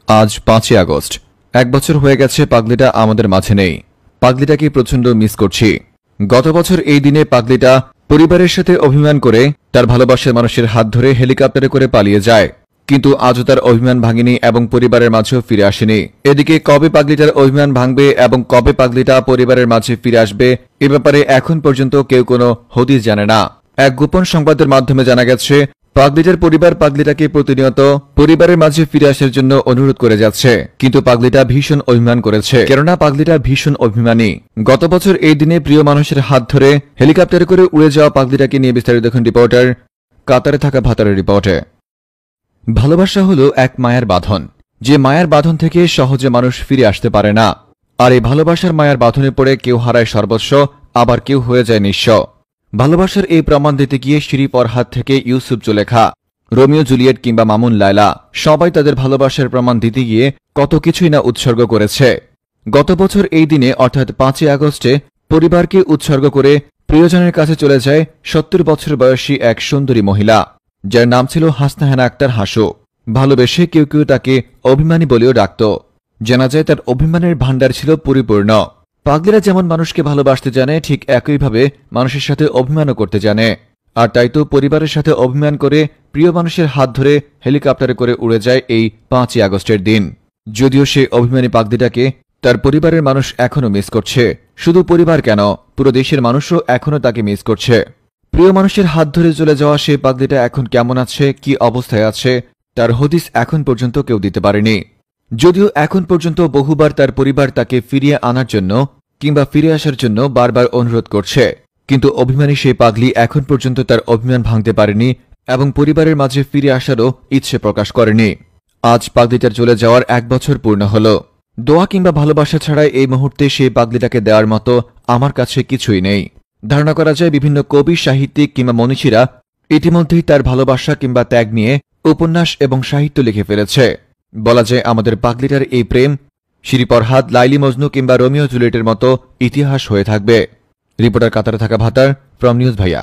আজ ৫ই আগস্ট। ১ বছর হয়ে গেছে পাগলিটা আমাদের মাঝে নেই। পাগলিটাকে প্রচণ্ড মিস করছি। গত বছর এই দিনে পাগলিটা পরিবারের সাথে অভিমান করে তার ভালোবাসার মানুষের হাত ধরে হেলিকপ্টারে করে পালিয়ে যায়, কিন্তু আজও তার অভিমান ভাঙেনি এবং পরিবারের মাঝেও ফিরে আসেনি। এদিকে কবে পাগলিটার অভিমান ভাঙবে এবং কবে পাগলিটা পরিবারের মাঝে ফিরে আসবে এ ব্যাপারে এখন পর্যন্ত কেউ কোনো হদিস জানে না। এক গোপন সংবাদের মাধ্যমে জানা গেছে, পাগলিটার পরিবার পাগলিটাকে প্রতিনিয়ত পরিবারের মাঝে ফিরে আসার জন্য অনুরোধ করে যাচ্ছে, কিন্তু পাগলিটা ভীষণ অভিমান করেছে, কেননা পাগলিটা ভীষণ অভিমানী। গত বছর এই দিনে প্রিয় মানুষের হাত ধরে হেলিকপ্টারে করে উড়ে যাওয়া পাগলিটাকে নিয়ে বিস্তারিত দেখুন রিপোর্টার কাতারে থাকা ভাতারের রিপোর্টে। ভালোবাসা হলো এক মায়ার বাঁধন, যে মায়ার বাঁধন থেকে সহজে মানুষ ফিরে আসতে পারে না। আর এই ভালোবাসার মায়ার বাঁধনে পড়ে কেউ হারায় সর্বস্ব, আবার কেউ হয়ে যায় নিঃস্ব। ভালোবাসার এই প্রমাণ দিতে গিয়ে শিরি পরহাত থেকে ইউসুফ জুলেখা, রোমিও জুলিয়েট কিংবা মামুন লায়লা সবাই তাদের ভালোবাসার প্রমাণ দিতে গিয়ে কত কিছুই না উৎসর্গ করেছে। গত বছর এই দিনে অর্থাৎ ৫ই আগস্টে পরিবারকে উৎসর্গ করে প্রিয়জনের কাছে চলে যায় ৭০ বছর বয়সী এক সুন্দরী মহিলা, যার নাম ছিল হাসনা হেনা আক্তার হাসু। ভালোবেসে কেউ কেউ তাকে অভিমানী বলেও ডাকত। জানা যায় তার অভিমানের ভাণ্ডার ছিল পরিপূর্ণ। পাগলিরা যেমন মানুষকে ভালোবাসতে জানে, ঠিক একইভাবে মানুষের সাথে অভিমানও করতে জানে। আর তাই তো পরিবারের সাথে অভিমান করে প্রিয় মানুষের হাত ধরে হেলিকপ্টারে করে উড়ে যায় এই ৫ই আগস্টের দিন। যদিও সেই অভিমানী পাগলিটাকে তার পরিবারের মানুষ এখনও মিস করছে। শুধু পরিবার কেন, পুরো দেশের মানুষও এখনও তাকে মিস করছে। প্রিয় মানুষের হাত ধরে চলে যাওয়া সেই পাগলিটা এখন কেমন আছে, কি অবস্থায় আছে, তার হদিস এখন পর্যন্ত কেউ দিতে পারেনি। যদিও এখন পর্যন্ত বহুবার তার পরিবার তাকে ফিরিয়ে আনার জন্য কিংবা ফিরে আসার জন্য বারবার অনুরোধ করছে, কিন্তু অভিমানী সেই পাগলি এখন পর্যন্ত তার অভিমান ভাঙতে পারেনি এবং পরিবারের মাঝে ফিরে আসারও ইচ্ছে প্রকাশ করেনি। আজ পাগলিটার চলে যাওয়ার ১ বছর পূর্ণ হল। দোয়া কিংবা ভালোবাসা ছাড়াই এই মুহূর্তে সেই পাগলিটাকে দেওয়ার মতো আমার কাছে কিছুই নেই। ধারণা করা যায় বিভিন্ন কবি, সাহিত্যিক কিংবা মনীষীরা ইতিমধ্যেই তার ভালোবাসা কিংবা ত্যাগ নিয়ে উপন্যাস এবং সাহিত্য লিখে ফেলেছে। বলা যায় আমাদের পাগলিটার এই প্রেম শিরি পরহাত, লাইলি মজনু কিংবা রোমিও জুলিয়েটের মতো ইতিহাস হয়ে থাকবে। রিপোর্টার কাতারে থাকা ভাতার ফ্রম নিউজ ভাইয়া।